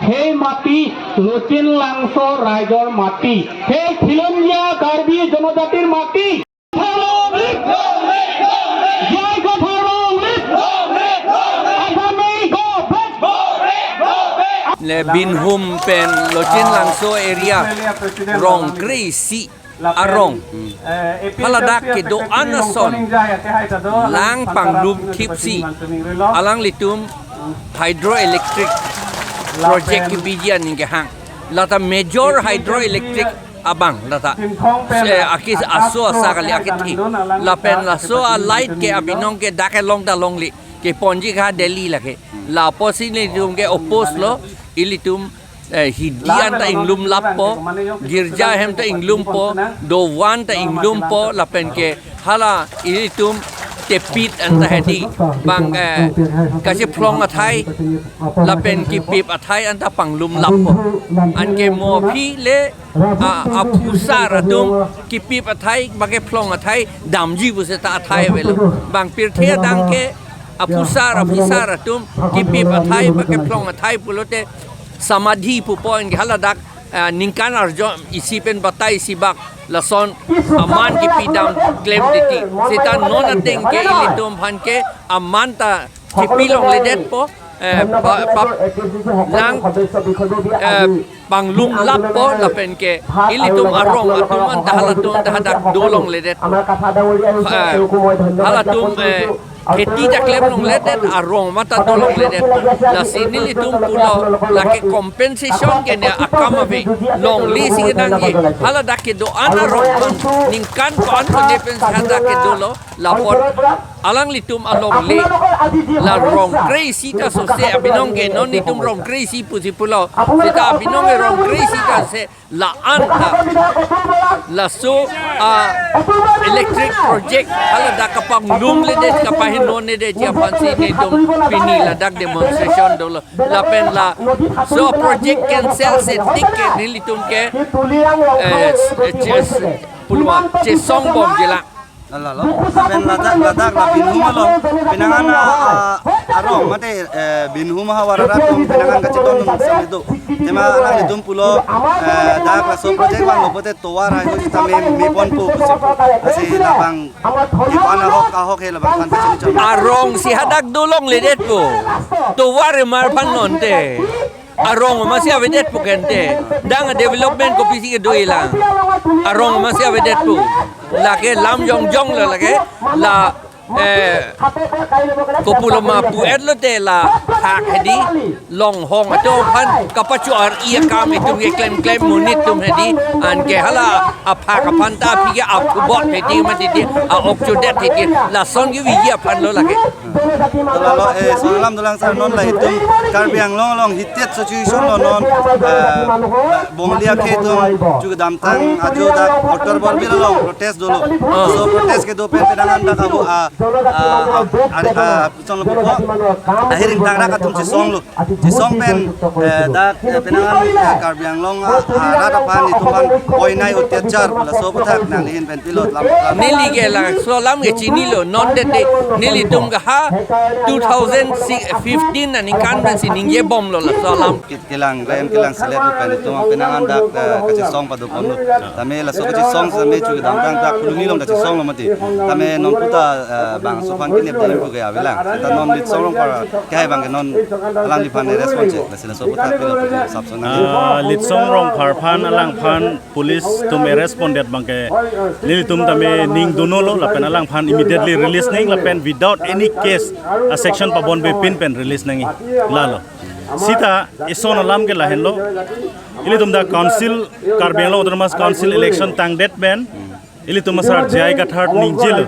সেই মাটি লচিন লাংচ ৰাইজৰ মাটি, সেই খিলঞ্জীয়া কাৰ্বি জনজাতিৰ মাটি। Binhum pen Lochin Langso area rong crazy arong haladak ke do anason lang panglum tipsi alang litum hydroelectric project ki bijian ning hang lata major hydroelectric abang lata akis aso asakali akiti la pen la so a light ke abinong ke dakelong dalong li ke ponji kha Delhi lake la possibilitum ke oppose lo ilitum hidian ta inglum lappo girja hem ta inglum po do wan ta inglum po lapen ke hala ilitum tepit anta hedi bang kasi plong athai lapen ki pip athai anta panglum lappo an ke mo phi le apusa radum ki pip athai bage plong athai damji bu se ta athai velo bang pir the dang ke apusar ratum kipi pathai bake plong athai pulote samadhi pupoin haladak ningkan arjo isipen batai sibak lason aman kipi dam claim titi sita non ateng ke ilitum phan ke amanta kipi long ledet po nang panglum lap po lapen ke ilitum arong atum anta halatum hadak dolong ledet halatum Keti dak lem long ledet arong mata dolong ledet la sini litum pulo la ke compensation ke ne akama ve long li sing nang ye hala dak ke do ana rong ningkan kon ko ne pen hada ke dolo la por alang litum along le la rong crazy ta so se abinong ke non litum rong crazy pusi pulo sita abinong ke rong crazy ta se la anta la so electric project hala dak kapang lum ledet kapahin non ne de chia pansi ne dum pini la dak demonstration dolo la pen la so project cancel se tik ke nilitum ke pulwa che song bom jela Lalo, pen ladak la binhum along pinangan arong mate binhum hawarara tum pinangan kaciton samido tema alang lidum pulo dak la so project bang lopote toar ayo kita me pon pu asi labang ipana hok he labang kan pecin arong si hadak dolong ledet po toar mar panon te arong masih avedet po kente dang development ko pisi ke doilang arong masih avedet po lake lam jong jong la lake la populo ma pu edlo te la hak hedi long hong ato pan kapachu ar ia kam itu ye claim munit tum hedi an ke hala apha kapanta pige ap bot hedi ma di a okchudet hedi la song yu wi pan lo lake lalo solam dolang sar non la hitum karbiang long hitet situation non bonglia ke tum juga damtang ajo da oktor bor bi long protest dolo so protest ke do pendangan da kabu pucong lupa akhirnya tangga katum cisong pen dak penangan karbiang long rata pan itu pan poinai utyajar pula so putak nalihin pen pilot lam nili ke la so lam ke chini lo non de nili tum ga ha 2015 na kan ben siningye bom lo la so lam kilang selet lu pen itu penangan dak kacisong padu ponu tame la so kacisong tame juga damtang dak kulungi long kacisong lo mati tame non puta bang sopan kini betul juga ya bilang kita non di sorong para kaya bang non alang di pandai respons je lesina so putar pilot sabsona lit sorong parpan alang pan polis tume responded bang ke lili tum tame ning donolo lapen alang pan immediately release ning lapen without any case a section pabon be pen release ning lalo sita ison alam ke lahen lo ili tum da council karbelo autonomous council election tang det ben ili tumasar jai ka third ningjil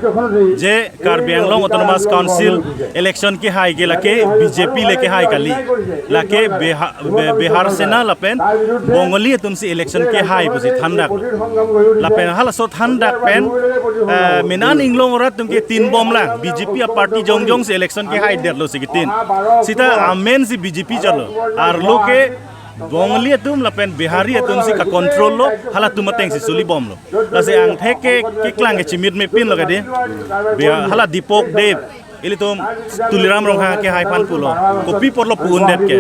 je karbianglong autonomous council election ki hai ke lake bjp leke hai kali lake bihar sena lapen bongoli tumsi election ke hai busi thandak lapen hala so thandak pen minan inglong rat tumke tin bom lang bjp party jongjong se election ke hai derlo sigitin sita amen si bjp chalo ar loke Bongli atum lapen bihari atum si ka control lo hala tumateng si suli bom lo la se ang theke kiklang ke chimit me pin lo ka de hala dipok de ilitum tuliram rong ha ke hai pan pulo kopi potlo pun det ke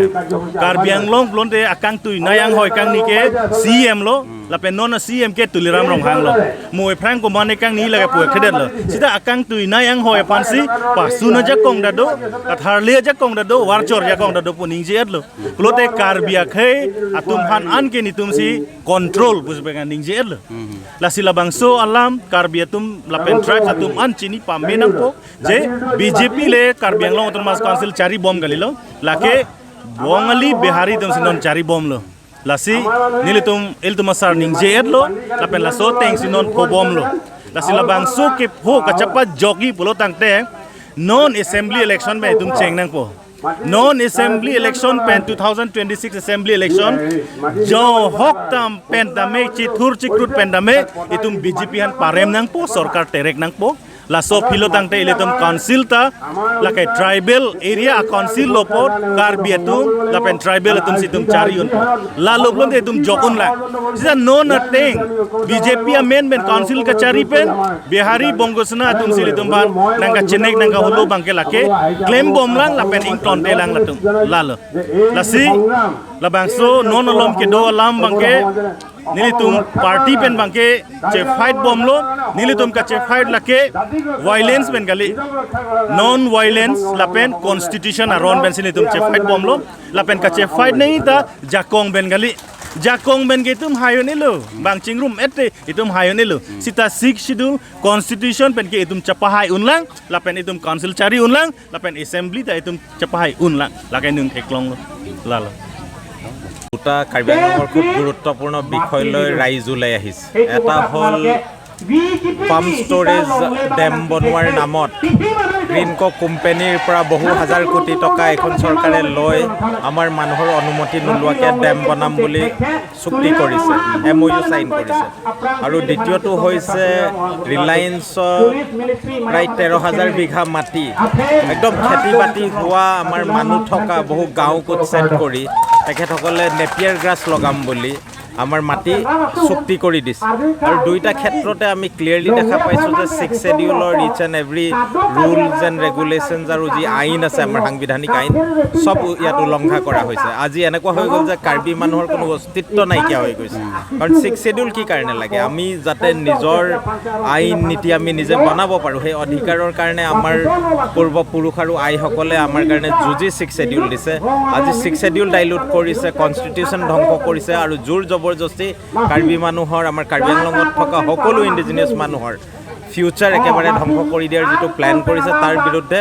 Karbi Anglong blon de akang tu nayang hoi kang ni ke CM lo la pen non CM ke tuliram rong hang lo moi prang ko mane kang ni la ke pu khedet lo sida akang tu nayang hoi pan si pa suna ja kong da do athar le ja kong da do war chor ja kong da do puning je lo klote Karbi akhe atum han an ke ni tum si control bus bengan ning je lo la sila bangso alam Karbi atum la pen tribe atum an chini pa menang po je BJP le Karbi Anglong Autonomous Council cari bom galilo lake bongali behari tum sinon cari bom lo lasi nilitum iltum asar ning je lo la pen la so teng sinon po bom lo la sila bangso ke ho kachapa jogi pulo tangte non assembly election me tum cheng nang po non assembly election pen 2026 assembly election jo hok tam pen dame chithur chikrut pen dame itum BJP han parem nang po sarkar terek nang po la so philo tangte iletum council ta la kai tribal area council lopot Karbi atum la pen tribal atum situm chariun la loblon etum jokun la sisa no nothing BJP main council ka chari pen Bihari Bongosna atum silitum ban nangka chenek nangka hulu bangke lake claim bom lang la pen ington te lang latum la lo la si la bangso non alom ke do alam bangke nilitum party pen bangke che fight bom lo nilitum ka che fight lake violence pen gali non violence la pen constitution aron ben silitum che fight bom lo la pen ka che fight nei ta jakong ben gali jakong ben ke tum hayo ni lo bang chingrum ete itum hayo ni lo sita 6 schedule constitution pen ke itum chapahai unlang la pen itum council chari unlang la pen assembly ta itum chapahai unlang la kai nung eklong lo la lo দুটা কাৰ্বি আংলঙৰ খুব গুৰুত্বপূৰ্ণ বিষয় লৈ ৰাইজ ওলাই আহিছে এটা হ'ল পাম্প ষ্ট'ৰেজ ডেম বনোৱাৰ নামত গ্ৰীণকো কোম্পানীৰ পৰা বহু হাজাৰ কোটি টকা এখন চৰকাৰে লৈ আমাৰ মানুহৰ অনুমতি নোলোৱাকৈ ডেম বনাম বুলি চুক্তি কৰিছে MOU চাইন কৰিছে আৰু দ্বিতীয়টো হৈছে ৰিলায়েন্সৰ প্ৰায় 13,000 বিঘা মাটি একদম খেতি বাতি হোৱা আমাৰ মানুহ থকা বহু গাঁও কুৎসেট কৰি তেখেতসকলে নেপিয়াৰ গ্ৰাছ লগাম বুলি আমাৰ মাটি চুক্তি কৰি দিছে আৰু দুইটা ক্ষেত্ৰতে আমি ক্লিয়াৰলি দেখা পাইছোঁ যে 6 শেডিউলৰ each and every rules and regulations আৰু যি আইন আছে আমাৰ সাংবিধানিক আইন সব ইয়াত উলংঘা কৰা হৈছে আজি এনেকুৱা হৈ গ'ল যে কাৰ্বি মানুহৰ কোনো অস্তিত্ব নাইকিয়া হৈ গৈছে কাৰণ 6 শেডিউল কি কাৰণে লাগে আমি যাতে নিজৰ আইন নীতি আমি নিজে বনাব পাৰোঁ সেই অধিকাৰৰ কাৰণে আমাৰ পূৰ্বপুৰুষ আৰু আইসকলে আমাৰ কাৰণে যুঁজি 6 শেডিউল দিছে আজি 6 শেডিউল ডাইলুট কৰিছে কনষ্টিটিউশ্যন ধ্বংস কৰিছে আৰু জোৰ জবৰদস্তি কাৰ্বি মানুহৰ আমাৰ কাৰ্বি আংলঙত থকা সকলো ইণ্ডিজিনিয়াছ মানুহৰ ফিউচাৰ একেবাৰে ধ্বংস কৰি দিয়াৰ যিটো প্লেন কৰিছে তাৰ বিৰুদ্ধে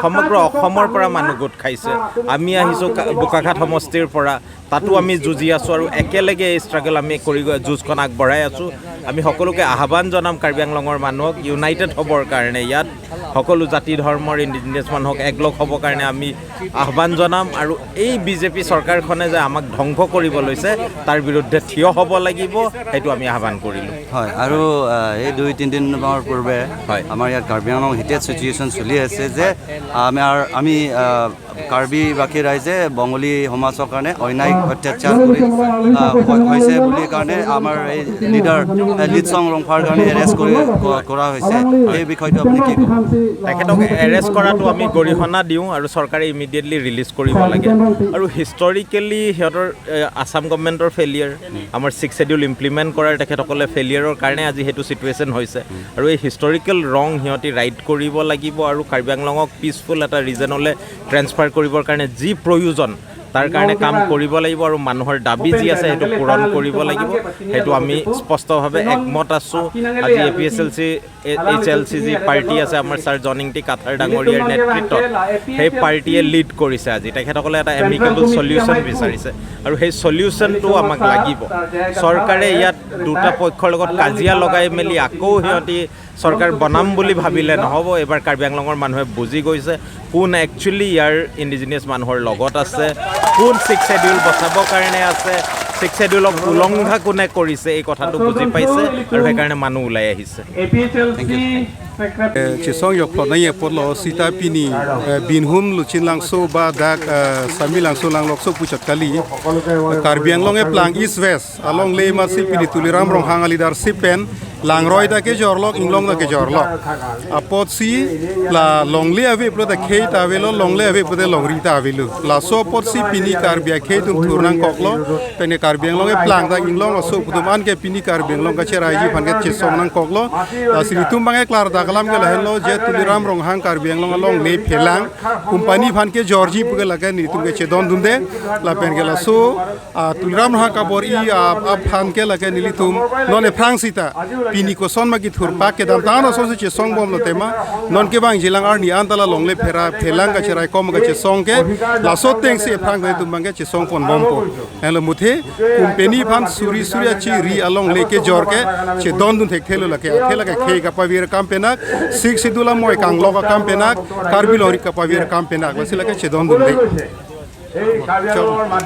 সমগ্ৰ অসমৰ পৰা মানুহ গোট খাইছে আমি আহিছোঁ বোকাখাট সমষ্টিৰ পৰা তাতো আমি যুঁজি আছোঁ আৰু একেলগে এই ষ্ট্ৰাগল আমি কৰি যুঁজখন আগবঢ়াই আছোঁ আমি সকলোকে আহ্বান জনাম কাৰ্বি আংলঙৰ মানুহক ইউনাইটেড হ'বৰ কাৰণে ইয়াত সকলো জাতি ধৰ্মৰ ইণ্ডিজিনিয়াছ মানুহক একলগ হ'বৰ কাৰণে আমি আহ্বান জনাম আৰু এই BJP চৰকাৰখনে যে আমাক ধ্বংস কৰিব লৈছে তাৰ বিৰুদ্ধে থিয় হ'ব লাগিব সেইটো আমি আহ্বান কৰিলোঁ হয় আৰু এই 2-3 দিনৰ পূৰ্বে আমাৰ ইয়াত কাৰ্বি আংলং হিটেড চিটুৱেশ্যন চলি আছে যে আমি কাৰ্বিবাসী ৰাইজে বঙালী সমাজৰ কাৰণে অন্যায় অত্যাচাৰ হৈছে বুলি কাৰণে আমাৰ এই লিডাৰ লিডছং ৰংফাৰ কাৰণে এৰেষ্ট কৰা হৈছে এই বিষয়টো আপুনি কি ক'ব তেখেতক এৰেষ্ট কৰাটো আমি গৰিহণা দিওঁ আৰু চৰকাৰে ইমিডিয়েটলি ৰিলিজ কৰিব লাগে আৰু হিষ্টৰিকেলি সিহঁতৰ আছাম গভৰ্ণমেণ্টৰ ফেইলিয়াৰ আমাৰ 6 শেডিউল ইমপ্লিমেণ্ট কৰাৰ তেখেতসকলে ফেইলিয়াৰৰ কাৰণে আজি সেইটো চিটুৱেশ্যন হৈছে আৰু এই হিষ্টৰিকেল ৰং সিহঁতি ৰাইট কৰিব লাগিব আৰু কাৰ্বি আংলঙক পিচফুল এটা ৰিজনলৈ ট্ৰেন্সফাৰ কৰিবৰ কাৰণে যি প্ৰয়োজন তাৰ কাৰণে কাম কৰিব লাগিব আৰু মানুহৰ দাবী যি আছে সেইটো পূৰণ কৰিব লাগিব সেইটো আমি স্পষ্টভাৱে একমত আছোঁ আজি APSLC HLC যি পাৰ্টি আছে আমাৰ ছাৰ জনিংটি কাথাৰ ডাঙৰীয়াৰ নেতৃত্বত সেই পাৰ্টিয়ে লিড কৰিছে আজি তেখেতসকলে এটা এমিকেবল সলিউশ্যন বিচাৰিছে আৰু সেই সলিউশ্যনটো আমাক লাগিব চৰকাৰে ইয়াত দুটা পক্ষৰ লগত কাজিয়া লগাই মেলি আকৌ সিহঁতি চৰকাৰ বনাম বুলি ভাবিলে নহ'ব এবাৰ কাৰ্বি আংলঙৰ মানুহে বুজি গৈছে কোন একচুৱেলি ইয়াৰ ইণ্ডিজিনিয়াছ মানুহৰ লগত আছে কোন 6 শেডিউল বচাবৰ কাৰণে আছে 6 শেডিউলক উলংঘা কোনে কৰিছে এই কথাটো বুজি পাইছে আৰু সেইকাৰণে মানুহ ওলাই আহিছে Chisong yok plot na ye potlo sita pini binhum luchin langso ba dak sami langso lang lokso puchat kali Karbi Anglong e plang east west along le masip pini tuliram rong hang leadership pen langroi da ke jorlok inglong da ke jorlok apot si la longle ave pro da khei ta velo longle ave pro da longri ta velu la so pot si pini karbia khei tum thurnang koklo pene karbiang long e plang da inglong so putum an ke pini karbiang long ka cherai ji phan ke chesong nang koklo la sri tum bangai klar da kalam ke lahelo je tuliram rong hang karbiang long long le phelang company phan ke georgi puge laga ni tum ke chedon dunde la pen ke la so tuliram ha ka bor i a phan ke laga ni litum non e prang sita pini ko son ma ki thur pa ke dam ta na so se chesong bom lo tema non ke bang jilang ar ni antala long le phera phelang ka cherai kom ka chesong ke la so teng se prang ke tum bang ke chesong pon bom ko helo muthe company phan suri surya chi ri along le ke jor ke che don dun thek thelo la ke thela ke khei ka pa vir kam penak sik sidula moi kang lo ka kam penak karbi lori ka pa vir kam penak la sila ke che don dun de